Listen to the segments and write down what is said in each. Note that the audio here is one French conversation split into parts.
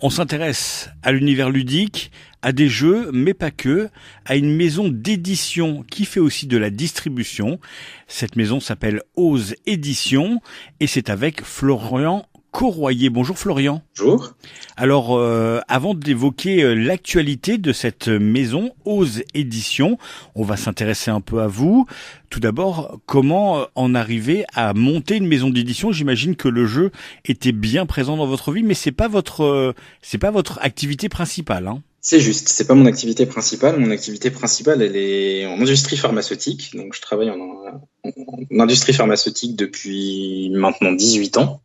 On s'intéresse à l'univers ludique, à des jeux, mais pas que, à une maison d'édition qui fait aussi de la distribution. Cette maison s'appelle Ose Édition et c'est avec Florian Corroyer. Bonjour Florian. Bonjour. Alors, avant d'évoquer l'actualité de cette maison, Ose Édition, on va s'intéresser un peu à vous. Tout d'abord, comment en arriver à monter une maison d'édition? J'imagine que le jeu était bien présent dans votre vie, mais c'est pas votre activité principale, hein. C'est juste, c'est pas mon activité principale. Mon activité principale, elle est en industrie pharmaceutique. Donc, je travaille en industrie pharmaceutique depuis maintenant 18 ans.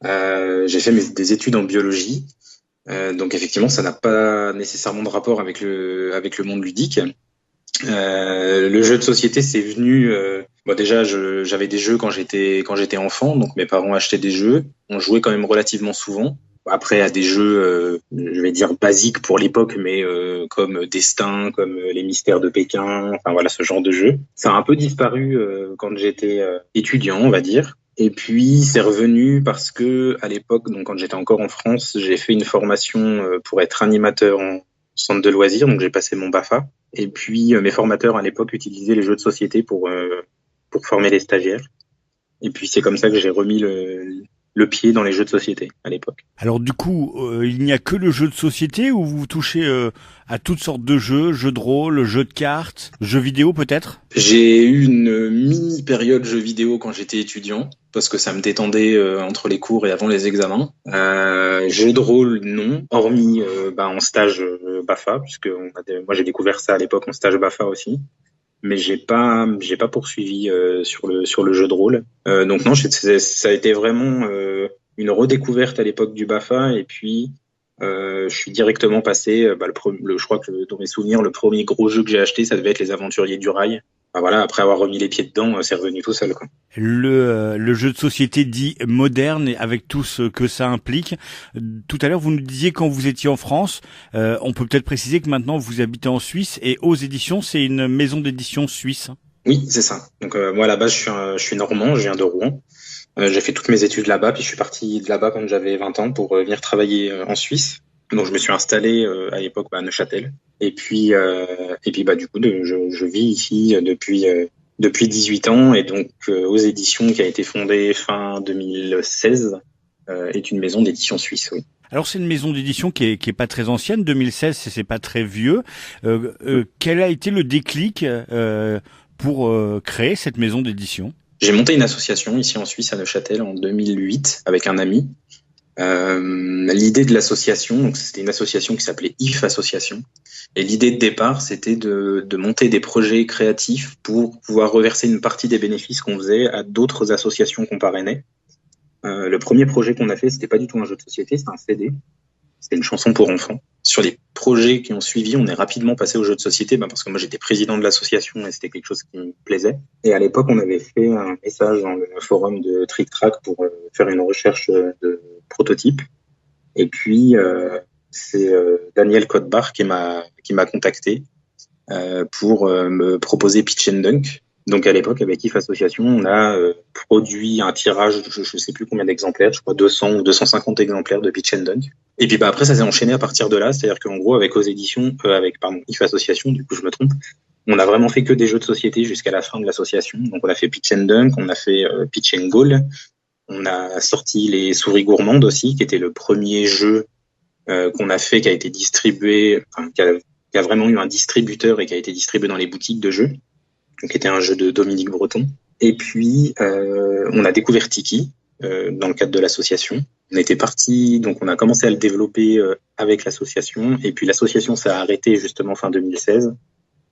J'ai fait des études en biologie. Donc, effectivement, ça n'a pas nécessairement de rapport avec le monde ludique. Le jeu de société, c'est venu. Déjà, j'avais des jeux quand j'étais enfant. Donc, mes parents achetaient des jeux. On jouait quand même relativement souvent. Après, à des jeux, je vais dire basiques pour l'époque, mais comme Destin, comme les Mystères de Pékin, enfin voilà, ce genre de jeu. Ça a un peu disparu quand j'étais étudiant, on va dire. Et puis, c'est revenu parce que à l'époque, donc quand j'étais encore en France, j'ai fait une formation pour être animateur en centre de loisirs, donc j'ai passé mon BAFA. Et puis, mes formateurs à l'époque utilisaient les jeux de société pour former les stagiaires. Et puis, c'est comme ça que j'ai remis le pied dans les jeux de société à l'époque. Alors du coup, il n'y a que le jeu de société ou vous touchez à toutes sortes de jeux, jeux de rôle, jeux de cartes, jeux vidéo peut-être? J'ai eu une mini période jeux vidéo quand j'étais étudiant parce que ça me détendait entre les cours et avant les examens. Jeux de rôle, non, hormis en stage BAFA, puisque moi j'ai découvert ça à l'époque en stage BAFA aussi. Mais j'ai pas poursuivi sur le jeu de rôle. Donc non, ça a été vraiment une redécouverte à l'époque du BAFA et puis je suis directement passé. Je crois que dans mes souvenirs, le premier gros jeu que j'ai acheté, ça devait être Les Aventuriers du Rail. Voilà, après avoir remis les pieds dedans, c'est revenu tout seul, quoi. Le jeu de société dit moderne et avec tout ce que ça implique. Tout à l'heure, vous nous disiez quand vous étiez en France, on peut peut-être préciser que maintenant vous habitez en Suisse et Ose Éditions, c'est une maison d'édition suisse. Oui, c'est ça. Donc moi à la base, je suis normand, je viens de Rouen. J'ai fait toutes mes études là-bas, puis je suis parti de là-bas quand j'avais 20 ans pour venir travailler en Suisse. Donc je me suis installé à l'époque à Neuchâtel. Et puis du coup je vis ici depuis 18 ans et donc Ose Éditions qui a été fondée fin 2016 est une maison d'édition suisse, oui. Alors c'est une maison d'édition qui est pas très ancienne, 2016, c'est pas très vieux. Quel a été le déclic pour créer cette maison d'édition? J'ai monté une association ici en Suisse à Neuchâtel en 2008 avec un ami. L'idée de l'association, donc c'était une association qui s'appelait IF Association. Et l'idée de départ, c'était de monter des projets créatifs pour pouvoir reverser une partie des bénéfices qu'on faisait à d'autres associations qu'on parrainait. Le premier projet qu'on a fait, c'était pas du tout un jeu de société, c'était un CD. C'était une chanson pour enfants. Sur les projets qui ont suivi, on est rapidement passé au jeu de société, parce que moi j'étais président de l'association et c'était quelque chose qui me plaisait. Et à l'époque, on avait fait un message dans le forum de Trick Track pour faire une recherche de prototype. Et puis c'est Daniel Codbar qui m'a contacté pour me proposer Pitch and Dunk. Donc à l'époque, avec IF Association, on a produit un tirage, je ne sais plus combien d'exemplaires, je crois 200 ou 250 exemplaires de Pitch and Dunk. Et puis après, ça s'est enchaîné à partir de là, c'est-à-dire qu'en gros, avec IF Association, du coup je me trompe, on a vraiment fait que des jeux de société jusqu'à la fin de l'association. Donc on a fait Pitch and Dunk, on a fait Pitch and Goal, on a sorti les Souris Gourmandes aussi, qui était le premier jeu qu'on a fait, qui a été distribué, qui a vraiment eu un distributeur et qui a été distribué dans les boutiques de jeux. Qui était un jeu de Dominique Breton. Et puis, on a découvert Tiki dans le cadre de l'association. On était parti, donc on a commencé à le développer avec l'association. Et puis l'association s'est arrêtée justement fin 2016.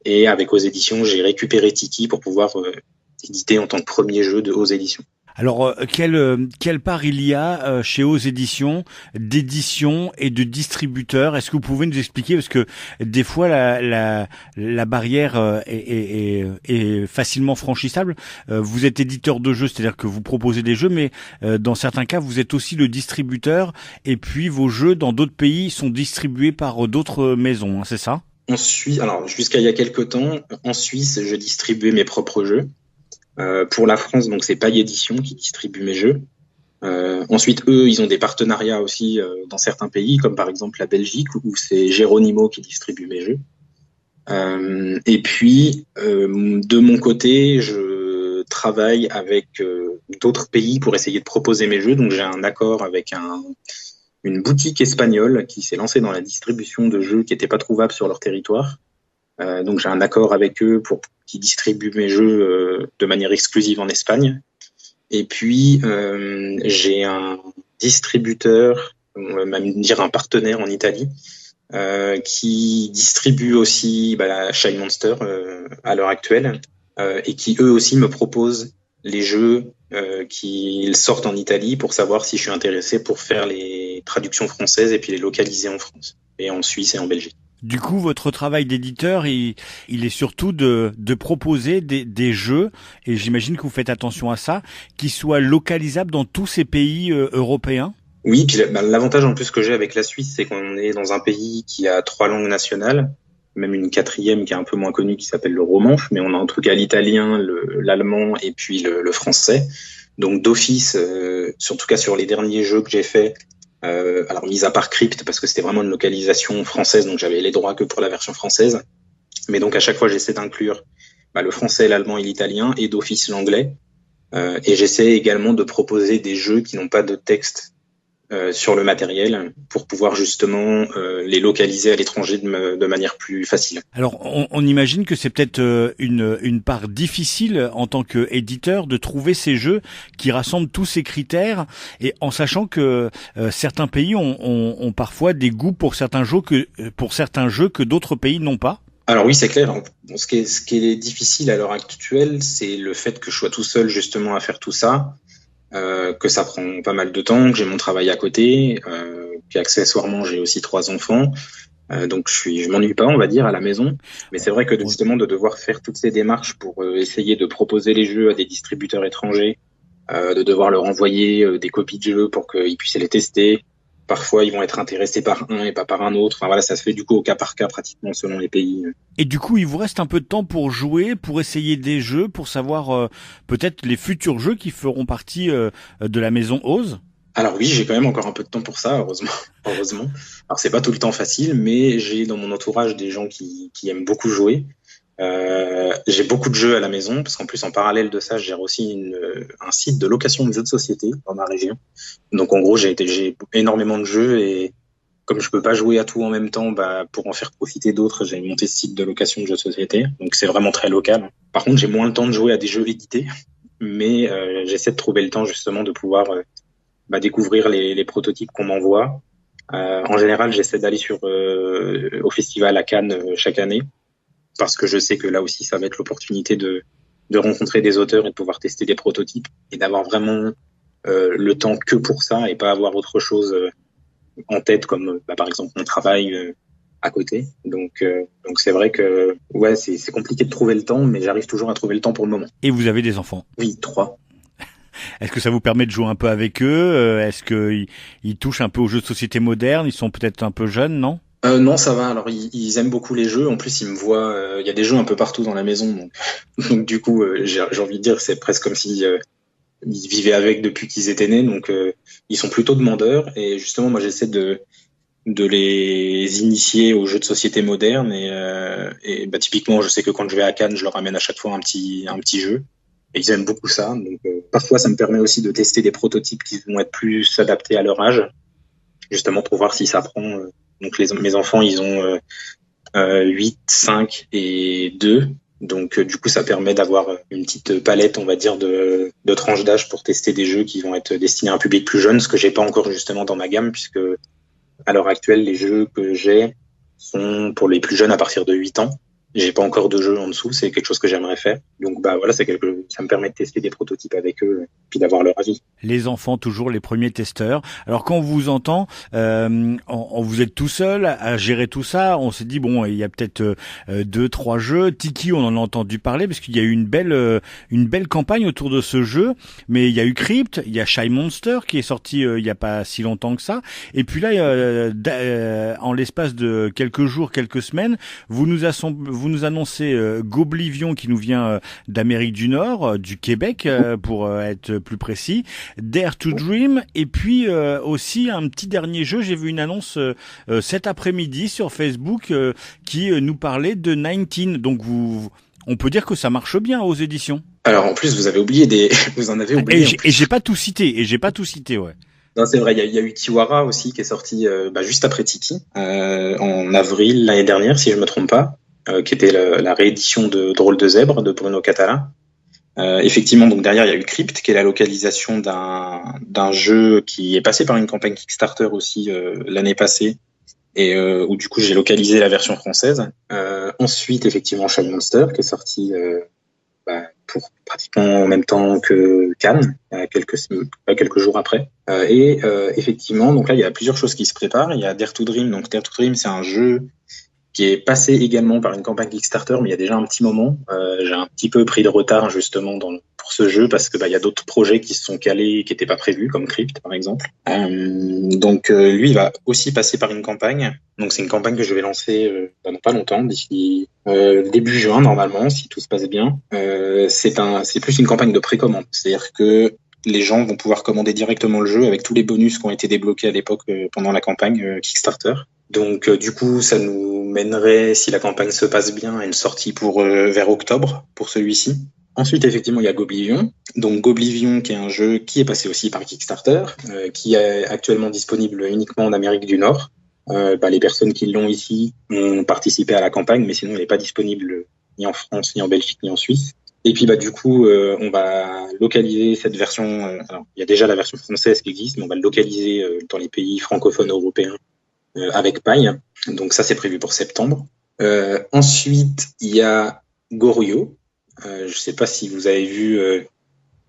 Et avec Ose Éditions, j'ai récupéré Tiki pour pouvoir éditer en tant que premier jeu de Ose Éditions. Alors, quelle part il y a chez Ose Éditions d'édition et de distributeurs? Est-ce que vous pouvez nous expliquer? Parce que des fois, la barrière est facilement franchissable. Vous êtes éditeur de jeux, c'est-à-dire que vous proposez des jeux, mais dans certains cas, vous êtes aussi le distributeur. Et puis, vos jeux, dans d'autres pays, sont distribués par d'autres maisons, hein, c'est ça? En Suisse, alors jusqu'à il y a quelques temps, en Suisse, je distribuais mes propres jeux. Pour la France, donc c'est Paille Édition qui distribue mes jeux. Ensuite, eux, ils ont des partenariats aussi dans certains pays, comme par exemple la Belgique, où c'est Geronimo qui distribue mes jeux. Et puis, de mon côté, je travaille avec d'autres pays pour essayer de proposer mes jeux. Donc, j'ai un accord avec une boutique espagnole qui s'est lancée dans la distribution de jeux qui n'étaient pas trouvables sur leur territoire. Donc, j'ai un accord avec eux pour qu'ils distribuent mes jeux de manière exclusive en Espagne. Et puis, j'ai un distributeur, on va même dire un partenaire en Italie, qui distribue aussi la Shy Monster à l'heure actuelle, et qui eux aussi me proposent les jeux qui sortent en Italie pour savoir si je suis intéressé pour faire les traductions françaises et puis les localiser en France et en Suisse et en Belgique. Du coup, votre travail d'éditeur, il est surtout de proposer des jeux, et j'imagine que vous faites attention à ça, qui soient localisables dans tous ces pays européens. Oui, puis l'avantage en plus que j'ai avec la Suisse, c'est qu'on est dans un pays qui a 3 langues nationales, même une 4e qui est un peu moins connue qui s'appelle le romanche, mais on a en tout cas l'italien, l'allemand et puis le français. Donc d'office, en tout cas sur les derniers jeux que j'ai faits, alors mis à part Crypt parce que c'était vraiment une localisation française, donc j'avais les droits que pour la version française. Mais donc à chaque fois j'essaie d'inclure le français, l'allemand et l'italien, et d'office l'anglais. Et j'essaie également de proposer des jeux qui n'ont pas de texte sur le matériel pour pouvoir justement les localiser à l'étranger de manière plus facile. Alors, on imagine que c'est peut-être une part difficile en tant qu'éditeur de trouver ces jeux qui rassemblent tous ces critères, et en sachant que certains pays ont parfois des goûts pour certains jeux que d'autres pays n'ont pas. Alors oui, c'est clair. Ce qui est difficile à l'heure actuelle, c'est le fait que je sois tout seul justement à faire tout ça. Que ça prend pas mal de temps, que j'ai mon travail à côté, qu'accessoirement j'ai aussi 3 enfants, donc je m'ennuie pas, on va dire, à la maison. Mais c'est vrai que justement de devoir faire toutes ces démarches pour essayer de proposer les jeux à des distributeurs étrangers, de devoir leur envoyer des copies de jeux pour qu'ils puissent les tester. Parfois, ils vont être intéressés par un et pas par un autre. Enfin voilà, ça se fait du coup au cas par cas pratiquement selon les pays. Et du coup, il vous reste un peu de temps pour jouer, pour essayer des jeux, pour savoir peut-être les futurs jeux qui feront partie de la maison Oz. Alors oui, j'ai quand même encore un peu de temps pour ça, heureusement. Heureusement. Alors c'est pas tout le temps facile, mais j'ai dans mon entourage des gens qui aiment beaucoup jouer. J'ai beaucoup de jeux à la maison, parce qu'en plus, en parallèle de ça, je gère aussi un site de location de jeux de société dans ma région. Donc, en gros, j'ai énormément de jeux, et comme je peux pas jouer à tout en même temps, pour en faire profiter d'autres, j'ai monté ce site de location de jeux de société. Donc, c'est vraiment très local. Par contre, j'ai moins le temps de jouer à des jeux édités, mais j'essaie de trouver le temps justement de pouvoir découvrir les prototypes qu'on m'envoie. En général, j'essaie d'aller au festival à Cannes chaque année, parce que je sais que là aussi, ça va être l'opportunité de rencontrer des auteurs et de pouvoir tester des prototypes et d'avoir vraiment le temps que pour ça et pas avoir autre chose en tête, comme par exemple mon travail à côté. Donc c'est vrai que ouais, c'est compliqué de trouver le temps, mais j'arrive toujours à trouver le temps pour le moment. Et vous avez des enfants? Oui, 3. Est-ce que ça vous permet de jouer un peu avec eux? Est-ce qu'ils touchent un peu aux jeux de société modernes? Ils sont peut-être un peu jeunes, non? Non, ça va. Alors, ils aiment beaucoup les jeux. En plus, ils me voient. Il y a des jeux un peu partout dans la maison, donc du coup, j'ai envie de dire, c'est presque comme si ils vivaient avec depuis qu'ils étaient nés. Donc, ils sont plutôt demandeurs. Et justement, moi, j'essaie de les initier aux jeux de société modernes. Et typiquement, je sais que quand je vais à Cannes, je leur amène à chaque fois un petit jeu. Et ils aiment beaucoup ça. Donc, parfois, ça me permet aussi de tester des prototypes qui vont être plus adaptés à leur âge, justement pour voir si ça prend. Donc mes enfants, ils ont 8, 5 et 2. Donc du coup, ça permet d'avoir une petite palette, on va dire, de tranches d'âge pour tester des jeux qui vont être destinés à un public plus jeune, ce que j'ai pas encore justement dans ma gamme, puisque à l'heure actuelle, les jeux que j'ai sont pour les plus jeunes à partir de 8 ans. J'ai pas encore de jeu en dessous, c'est quelque chose que j'aimerais faire. Donc voilà, ça me permet de tester des prototypes avec eux, puis d'avoir leur avis. Les enfants, toujours les premiers testeurs. Alors quand on vous entend, vous êtes tout seul à gérer tout ça. On s'est dit bon, il y a peut-être 2, 3 jeux. Tiki, on en a entendu parler parce qu'il y a eu une belle campagne autour de ce jeu. Mais il y a eu Crypt, il y a Shy Monster qui est sorti il y a pas si longtemps que ça. Et puis là, en l'espace de quelques jours, quelques semaines, vous vous nous annoncez Goblivion qui nous vient d'Amérique du Nord, du Québec pour être plus précis, Dare to Dream, et puis aussi un petit dernier jeu. J'ai vu une annonce cet après-midi sur Facebook qui nous parlait de 19. Donc on peut dire que ça marche bien aux éditions. Alors en plus, vous avez oublié vous en avez oublié. Et j'ai pas tout cité, ouais. Non, c'est vrai, il y a eu Tiwara aussi qui est sorti juste après Tiki, en avril l'année dernière, si je me trompe pas, qui était la réédition de Drôle de Zèbre de Bruno Catala. Effectivement, donc derrière, il y a eu Crypt, qui est la localisation d'un jeu qui est passé par une campagne Kickstarter aussi l'année passée, et où du coup j'ai localisé la version française. Ensuite, effectivement, Shine Monster, qui est sorti pour pratiquement en même temps que Cannes, quelques jours après. Effectivement, donc là, il y a plusieurs choses qui se préparent. Il y a Dare to Dream. Donc Dare to Dream, c'est un jeu qui est passé également par une campagne Kickstarter, mais il y a déjà un petit moment. J'ai un petit peu pris de retard justement pour ce jeu parce que il y a d'autres projets qui se sont calés, qui n'étaient pas prévus, comme Crypt par exemple. Donc lui, il va aussi passer par une campagne. Donc c'est une campagne que je vais lancer dans pas longtemps, d'ici début juin normalement, si tout se passe bien. C'est plus une campagne de précommande, c'est-à-dire que les gens vont pouvoir commander directement le jeu avec tous les bonus qui ont été débloqués à l'époque pendant la campagne Kickstarter. Donc du coup, ça nous mènerait, si la campagne se passe bien, à une sortie vers octobre pour celui-ci. Ensuite, effectivement, il y a Goblivion. Donc Goblivion, qui est un jeu qui est passé aussi par Kickstarter, qui est actuellement disponible uniquement en Amérique du Nord. Les personnes qui l'ont ici ont participé à la campagne, mais sinon, elle n'est pas disponible ni en France, ni en Belgique, ni en Suisse. Et puis du coup, on va localiser cette version. Alors, il y a déjà la version française qui existe, mais on va le localiser dans les pays francophones européens avec Paille. Donc ça, c'est prévu pour septembre. Ensuite, il y a Goryo. Je ne sais pas si vous avez vu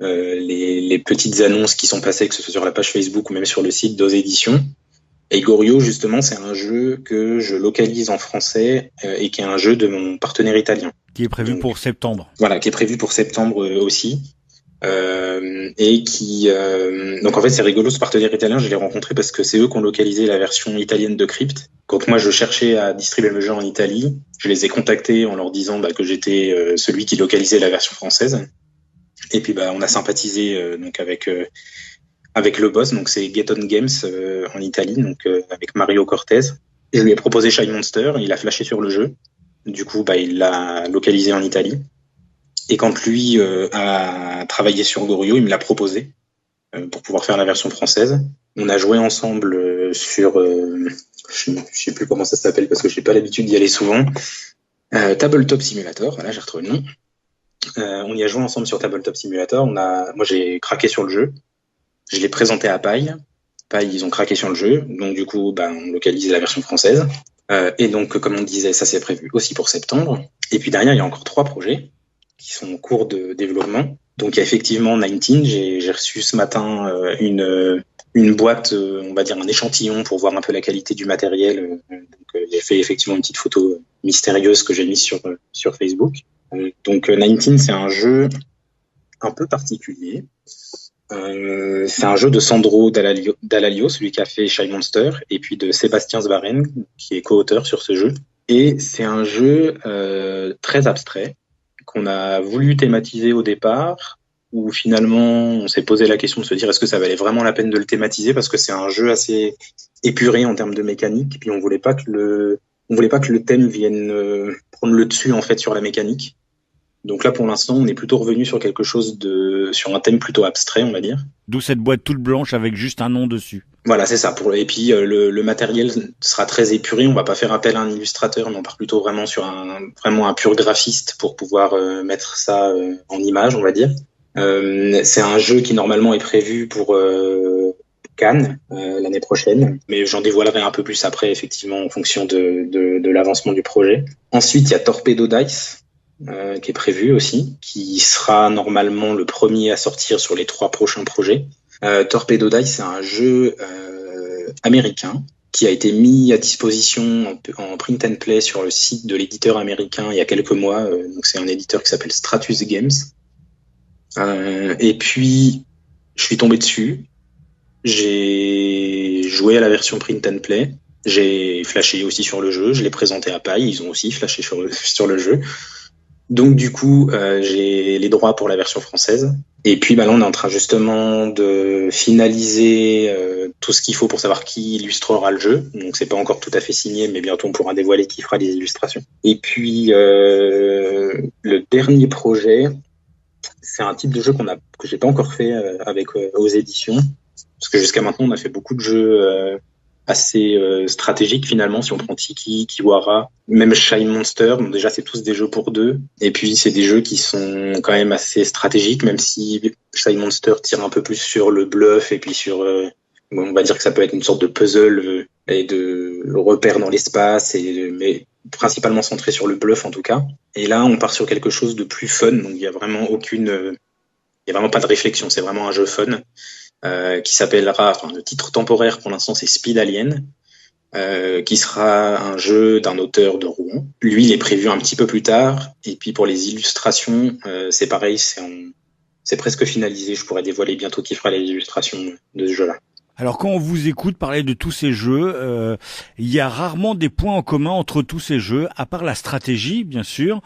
les petites annonces qui sont passées, que ce soit sur la page Facebook ou même sur le site d'Oz Éditions. Et Goryo, justement, c'est un jeu que je localise en français et qui est un jeu de mon partenaire italien. Qui est prévu pour septembre. Voilà, qui est prévu pour septembre aussi. Et qui donc en fait c'est rigolo, ce partenaire italien, je l'ai rencontré parce que c'est eux qui ont localisé la version italienne de Crypt. Quand moi je cherchais à distribuer le jeu en Italie, je les ai contactés en leur disant que j'étais celui qui localisait la version française. Et puis on a sympathisé donc avec le boss, donc c'est Get On Games en Italie, donc avec Mario Cortez. Je lui ai proposé Shy Monster, il a flashé sur le jeu. Du coup il l'a localisé en Italie. Et quand lui a travaillé sur Goryo, il me l'a proposé pour pouvoir faire la version française. On a joué ensemble sur, je sais plus comment ça s'appelle parce que je n'ai pas l'habitude d'y aller souvent, Tabletop Simulator. Voilà, j'ai retrouvé le nom. On y a joué ensemble sur Tabletop Simulator. Moi, j'ai craqué sur le jeu. Je l'ai présenté à Paille. Paille, ils ont craqué sur le jeu. Donc du coup, on localise la version française. Et donc, comme on disait, ça c'est prévu aussi pour septembre. Et puis derrière, il y a encore 3 projets qui sont en cours de développement. Donc il y a effectivement 19, j'ai reçu ce matin une boîte, on va dire un échantillon pour voir un peu la qualité du matériel. Donc j'ai fait effectivement une petite photo mystérieuse que j'ai mise sur Facebook. Donc 19, c'est un jeu un peu particulier. C'est un jeu de Sandro Dallalio, celui qui a fait Shy Monster, et puis de Sébastien Svaren, qui est co-auteur sur ce jeu. Et c'est un jeu très abstrait, qu'on a voulu thématiser au départ, où finalement on s'est posé la question de se dire est-ce que ça valait vraiment la peine de le thématiser, parce que c'est un jeu assez épuré en termes de mécanique, puis on voulait pas que le thème vienne prendre le dessus en fait sur la mécanique. Donc là pour l'instant on est plutôt revenu sur sur un thème plutôt abstrait, on va dire. D'où cette boîte toute blanche avec juste un nom dessus. Voilà, c'est ça. Et puis le matériel sera très épuré. On va pas faire appel à un illustrateur, mais on part plutôt vraiment sur un pur graphiste pour pouvoir mettre ça en image, on va dire. C'est un jeu qui normalement est prévu pour Cannes l'année prochaine, mais j'en dévoilerai un peu plus après, effectivement, en fonction de l'avancement du projet. Ensuite, il y a Torpedo Dice, qui est prévu aussi, qui sera normalement le premier à sortir sur les 3 prochains projets. Torpedo Dice, c'est un jeu américain qui a été mis à disposition en print and play sur le site de l'éditeur américain il y a quelques mois. Donc c'est un éditeur qui s'appelle Stratus Games. Et puis, je suis tombé dessus. J'ai joué à la version print and play. J'ai flashé aussi sur le jeu, je l'ai présenté à Paille, ils ont aussi flashé sur le jeu. Donc du coup, j'ai les droits pour la version française. Et puis bah, là, on est en train justement de finaliser tout ce qu'il faut pour savoir qui illustrera le jeu. Donc c'est pas encore tout à fait signé, mais bientôt on pourra dévoiler qui fera les illustrations. Et puis le dernier projet, c'est un type de jeu que j'ai pas encore fait avec aux éditions, parce que jusqu'à maintenant on a fait beaucoup de jeux assez stratégiques finalement. Si on prend Tiki, Kiwara, même Shy Monster, bon, déjà c'est tous des jeux pour deux. Et puis c'est des jeux qui sont quand même assez stratégiques, même si Shy Monster tire un peu plus sur le bluff et puis sur bon, on va dire que ça peut être une sorte de puzzle et de repères dans l'espace, mais principalement centré sur le bluff en tout cas. Et là, on part sur quelque chose de plus fun, donc il y a vraiment pas de réflexion, c'est vraiment un jeu fun qui s'appellera, enfin le titre temporaire pour l'instant c'est Speed Alien, qui sera un jeu d'un auteur de Rouen. Lui, il est prévu un petit peu plus tard, et puis pour les illustrations, c'est pareil, c'est presque finalisé, je pourrais dévoiler bientôt qui fera les illustrations de ce jeu-là. Alors quand on vous écoute parler de tous ces jeux, il y a rarement des points en commun entre tous ces jeux, à part la stratégie, bien sûr.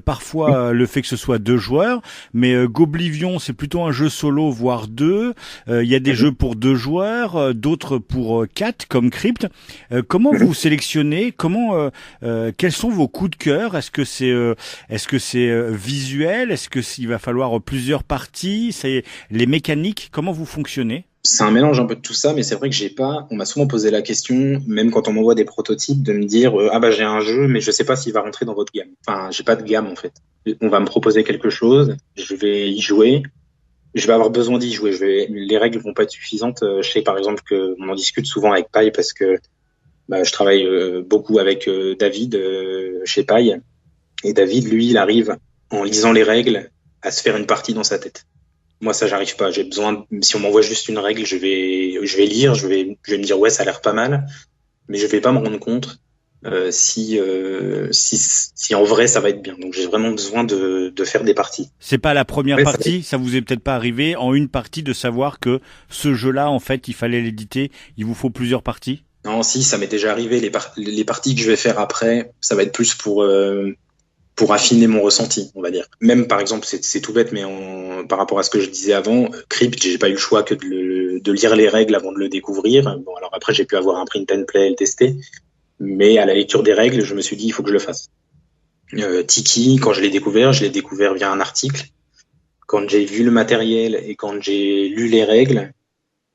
Parfois le fait que ce soit deux joueurs, mais Goblivion, c'est plutôt un jeu solo, voire deux. Il y a des jeux pour deux joueurs, d'autres pour quatre, comme Crypt. Comment vous sélectionnez? Quels sont vos coups de cœur? Est-ce que c'est visuel? Est-ce que s'il va falloir plusieurs parties? C'est les mécaniques? Comment vous fonctionnez? C'est un mélange un peu de tout ça, mais c'est vrai que on m'a souvent posé la question, même quand on m'envoie des prototypes, de me dire ah bah j'ai un jeu, mais je sais pas s'il va rentrer dans votre gamme. Enfin, j'ai pas de gamme en fait. On va me proposer quelque chose, je vais y jouer, je vais avoir besoin d'y jouer. Les règles vont pas être suffisantes. Je sais par exemple que on en discute souvent avec Paille parce que bah, je travaille beaucoup avec David chez Paille, et David lui, il arrive en lisant les règles à se faire une partie dans sa tête. Moi, ça, j'arrive pas. J'ai besoin, si on m'envoie juste une règle, je vais lire, je vais me dire, ouais, ça a l'air pas mal, mais je vais pas me rendre compte si en vrai ça va être bien. Donc, j'ai vraiment besoin de faire des parties. C'est pas la première Ouais, partie, ça vous est peut-être pas arrivé en une partie de savoir que ce jeu-là, en fait, il fallait l'éditer, il vous faut plusieurs parties? non, si, ça m'est déjà arrivé. Les parties que je vais faire après, ça va être plus pour affiner mon ressenti, on va dire. Même par exemple, c'est tout bête, mais par rapport à ce que je disais avant, Crypt, j'ai pas eu le choix que de lire les règles avant de le découvrir. Bon, alors après, j'ai pu avoir un print and play et le tester, mais à la lecture des règles, je me suis dit, il faut que je le fasse. Tiki, quand je l'ai découvert via un article. Quand j'ai vu le matériel et quand j'ai lu les règles,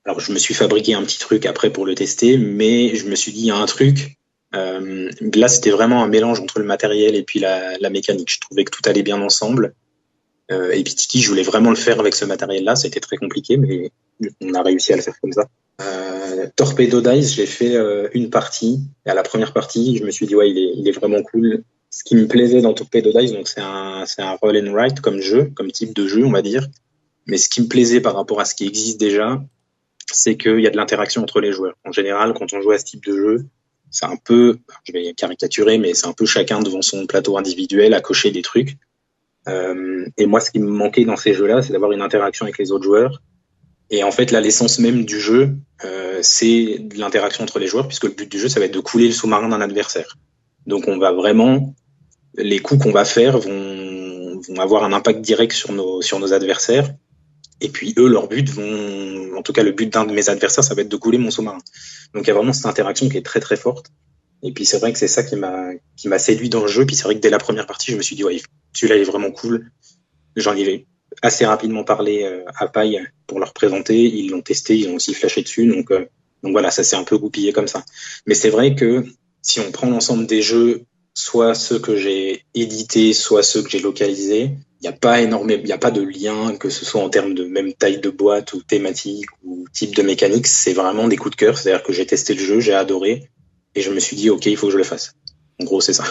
alors je me suis fabriqué un petit truc après pour le tester, mais je me suis dit, il y a un truc. Là, c'était vraiment un mélange entre le matériel et puis la mécanique. Je trouvais que tout allait bien ensemble. Et puis Tiki, je voulais vraiment le faire avec ce matériel-là. C'était très compliqué, mais on a réussi à le faire comme ça. Torpedo Dice, j'ai fait une partie. Et à la première partie, je me suis dit, ouais, il est vraiment cool. Ce qui me plaisait dans Torpedo Dice, donc c'est un roll and write comme jeu, comme type de jeu, on va dire. Mais ce qui me plaisait par rapport à ce qui existe déjà, c'est qu'il y a de l'interaction entre les joueurs. En général, quand on joue à ce type de jeu, c'est un peu, je vais caricaturer, mais c'est un peu chacun devant son plateau individuel à cocher des trucs. Et moi, ce qui me manquait dans ces jeux-là, c'est d'avoir une interaction avec les autres joueurs. Et en fait, là, l'essence même du jeu, c'est de l'interaction entre les joueurs, puisque le but du jeu, ça va être de couler le sous-marin d'un adversaire. Donc, on va vraiment, les coups qu'on va faire vont avoir un impact direct sur nos adversaires. Et puis eux, leur but en tout cas le but d'un de mes adversaires, ça va être de couler mon sous-marin. Donc il y a vraiment cette interaction qui est très très forte. Et puis c'est vrai que c'est ça qui m'a séduit dans le jeu. Puis c'est vrai que dès la première partie, je me suis dit ouais, celui-là il est vraiment cool. J'en ai assez rapidement parlé à Paille pour leur présenter. Ils l'ont testé, ils ont aussi flashé dessus. Donc voilà, ça s'est un peu goupillé comme ça. Mais c'est vrai que si on prend l'ensemble des jeux, soit ceux que j'ai édités, soit ceux que j'ai localisés, il n'y a pas de lien, que ce soit en termes de même taille de boîte ou thématique ou type de mécanique. C'est vraiment des coups de cœur. C'est-à-dire que j'ai testé le jeu, j'ai adoré et je me suis dit, OK, il faut que je le fasse. En gros, c'est ça.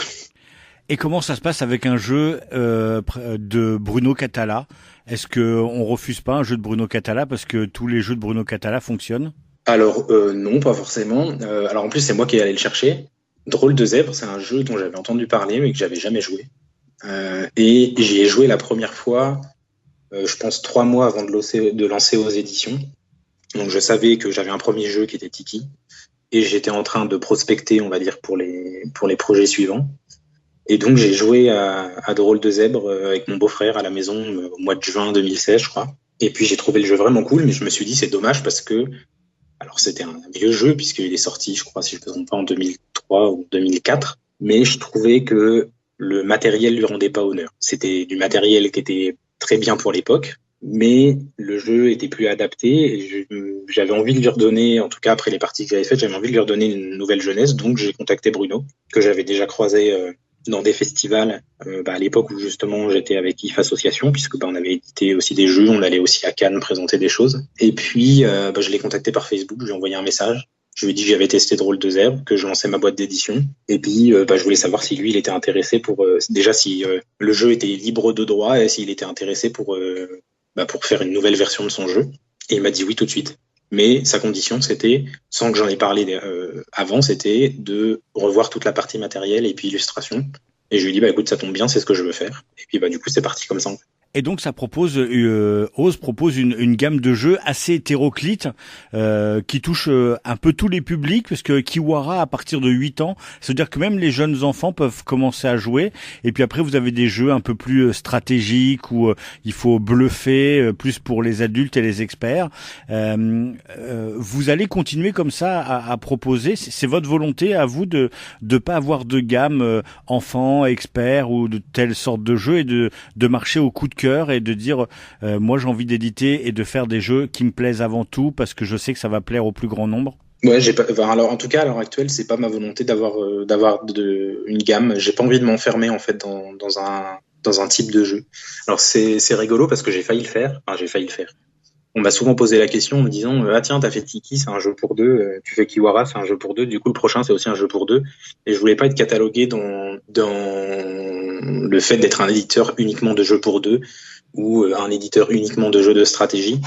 Et comment ça se passe avec un jeu de Bruno Catala? Est-ce qu'on refuse pas un jeu de Bruno Catala parce que tous les jeux de Bruno Catala fonctionnent? Alors, non, pas forcément. Alors, en plus, c'est moi qui ai allé le chercher. Drôle de zèbre, c'est un jeu dont j'avais entendu parler mais que j'avais jamais joué. Et j'y ai joué la première fois, je pense 3 mois avant de lancer aux éditions. Donc je savais que j'avais un premier jeu qui était Tiki. et j'étais en train de prospecter, on va dire, pour les projets suivants. Et donc j'ai joué à Drôle de Zèbre avec mon beau-frère à la maison au mois de juin 2016, je crois. Et puis j'ai trouvé le jeu vraiment cool, mais je me suis dit c'est dommage parce que, alors c'était un vieux jeu puisqu'il est sorti, je crois, si je ne me trompe pas, en 2003 ou 2004, mais je trouvais que le matériel lui rendait pas honneur. C'était du matériel qui était très bien pour l'époque, mais le jeu était plus adapté et j'avais envie de lui redonner, en tout cas après les parties que j'avais faites, j'avais envie de lui redonner une nouvelle jeunesse, donc j'ai contacté Bruno, que j'avais déjà croisé dans des festivals à l'époque où justement j'étais avec IF Association, puisque on avait édité aussi des jeux, on allait aussi à Cannes présenter des choses. Et puis je l'ai contacté par Facebook, je lui ai envoyé un message. Je lui ai dit que j'avais testé Drôle de Zèbre, que je lançais ma boîte d'édition. Et puis je voulais savoir si lui il était intéressé pour déjà si le jeu était libre de droit et s'il était intéressé pour faire une nouvelle version de son jeu. Et il m'a dit oui tout de suite. Mais sa condition, c'était, sans que j'en ai parlé avant, c'était de revoir toute la partie matérielle et puis illustration. Et je lui ai dit, écoute, ça tombe bien, c'est ce que je veux faire. Et puis, du coup, c'est parti comme ça. Et donc ça propose, Oz propose une gamme de jeux assez hétéroclite qui touche un peu tous les publics, parce que Kiwara à partir de 8 ans, c'est-à-dire que même les jeunes enfants peuvent commencer à jouer. Et puis après vous avez des jeux un peu plus stratégiques où il faut bluffer, plus pour les adultes et les experts. Vous allez continuer comme ça à proposer. C'est votre volonté à vous de pas avoir de gamme enfants, experts ou de telle sorte de jeux et de marcher au coup de cœur et de dire moi j'ai envie d'éditer et de faire des jeux qui me plaisent avant tout parce que je sais que ça va plaire au plus grand nombre. Ouais, alors en tout cas à l'heure actuelle c'est pas ma volonté d'avoir une gamme. J'ai pas envie de m'enfermer en fait dans un type de jeu. Alors c'est rigolo parce que j'ai failli le faire. On m'a souvent posé la question en me disant ah tiens t'as fait Tiki, c'est un jeu pour deux, tu fais Kiwara, c'est un jeu pour deux, du coup le prochain c'est aussi un jeu pour deux, et je voulais pas être catalogué dans le fait d'être un éditeur uniquement de jeux pour deux ou un éditeur uniquement de jeux de stratégie.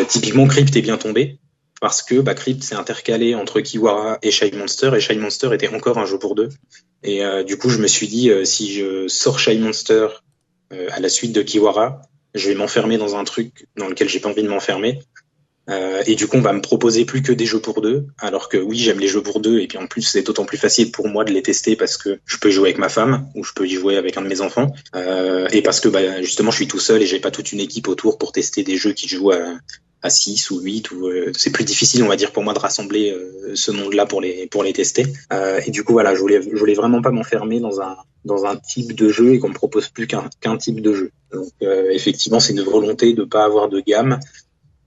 Typiquement Crypt est bien tombé parce que Crypt s'est intercalé entre Kiwara et Shy Monster était encore un jeu pour deux, et du coup je me suis dit si je sors Shy Monster à la suite de Kiwara, je vais m'enfermer dans un truc dans lequel j'ai pas envie de m'enfermer. Et du coup, on va me proposer plus que des jeux pour deux. Alors que oui, j'aime les jeux pour deux. Et puis en plus, c'est d'autant plus facile pour moi de les tester parce que je peux y jouer avec ma femme ou je peux y jouer avec un de mes enfants. Et parce que justement, je suis tout seul et j'ai pas toute une équipe autour pour tester des jeux qui jouent à 6 ou 8. C'est plus difficile, on va dire, pour moi de rassembler ce monde-là pour les tester. Et du coup, voilà, je voulais vraiment pas m'enfermer dans un type de jeu et qu'on me propose plus qu'un type de jeu. Donc effectivement, c'est une volonté de pas avoir de gamme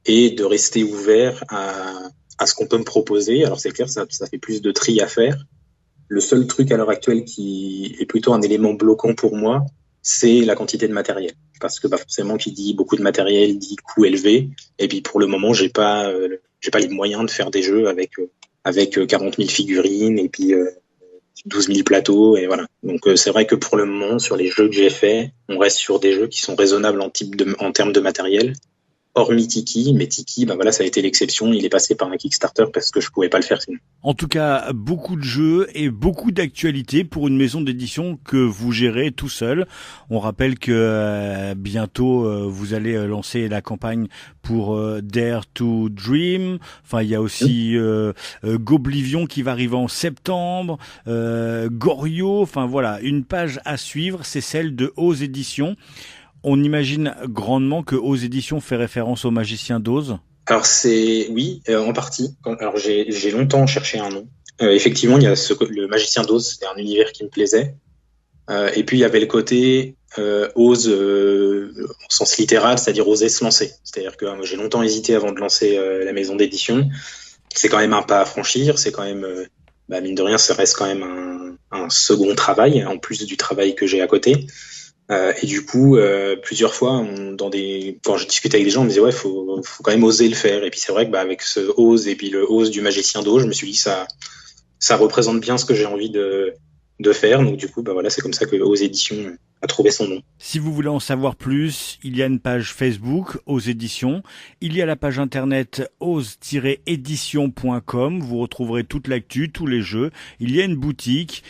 et de rester ouvert à ce qu'on peut me proposer. Alors c'est clair, ça fait plus de tri à faire. Le seul truc à l'heure actuelle qui est plutôt un élément bloquant pour moi, c'est la quantité de matériel. Parce que forcément, qui dit beaucoup de matériel dit coût élevé. Et puis pour le moment, j'ai pas les moyens de faire des jeux avec 40 000 figurines et puis 12 000 plateaux, et voilà. Donc c'est vrai que pour le moment, sur les jeux que j'ai faits, on reste sur des jeux qui sont raisonnables en termes de matériel, hormis Tiki, mais Tiki, voilà, ça a été l'exception, il est passé par un Kickstarter parce que je pouvais pas le faire sinon. En tout cas, beaucoup de jeux et beaucoup d'actualités pour une maison d'édition que vous gérez tout seul. On rappelle que bientôt vous allez lancer la campagne pour Dare to Dream. Enfin, il y a aussi Goblivion qui va arriver en septembre, Gorio. Enfin voilà, une page à suivre, c'est celle de Oz Éditions. On imagine grandement que Oz Éditions fait référence au Magicien d'Oz. Alors oui, en partie. Alors j'ai longtemps cherché un nom. Effectivement, il y a le Magicien d'Oz, c'était un univers qui me plaisait. Et puis il y avait le côté Oz au sens littéral, c'est-à-dire oser se lancer. C'est-à-dire que j'ai longtemps hésité avant de lancer la maison d'édition. C'est quand même un pas à franchir. C'est quand même, mine de rien, ça reste quand même un second travail en plus du travail que j'ai à côté. Et du coup, plusieurs fois, quand je discutais avec des gens, on me disait ouais, faut quand même oser le faire. Et puis c'est vrai que avec ce Oz et puis le Oz du Magicien d'Oz, je me suis dit ça représente bien ce que j'ai envie de faire. Donc du coup, voilà, c'est comme ça que Oz Éditions à trouver son nom. Si vous voulez en savoir plus, il y a une page Facebook, Ose Éditions. Il y a la page internet ose-édition.com. Vous retrouverez toute l'actu, tous les jeux. Il y a une boutique,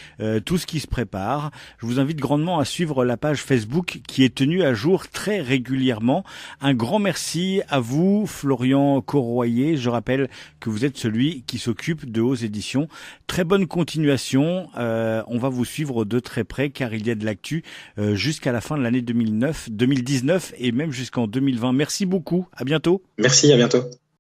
tout ce qui se prépare. Je vous invite grandement à suivre la page Facebook qui est tenue à jour très régulièrement. Un grand merci à vous, Florian Corroyer. Je rappelle que vous êtes celui qui s'occupe de Ose Éditions. Très bonne continuation. On va vous suivre de très près car il y a de l'actu jusqu'à la fin de l'année 2019 et même jusqu'en 2020. Merci beaucoup. À bientôt. Merci, à bientôt.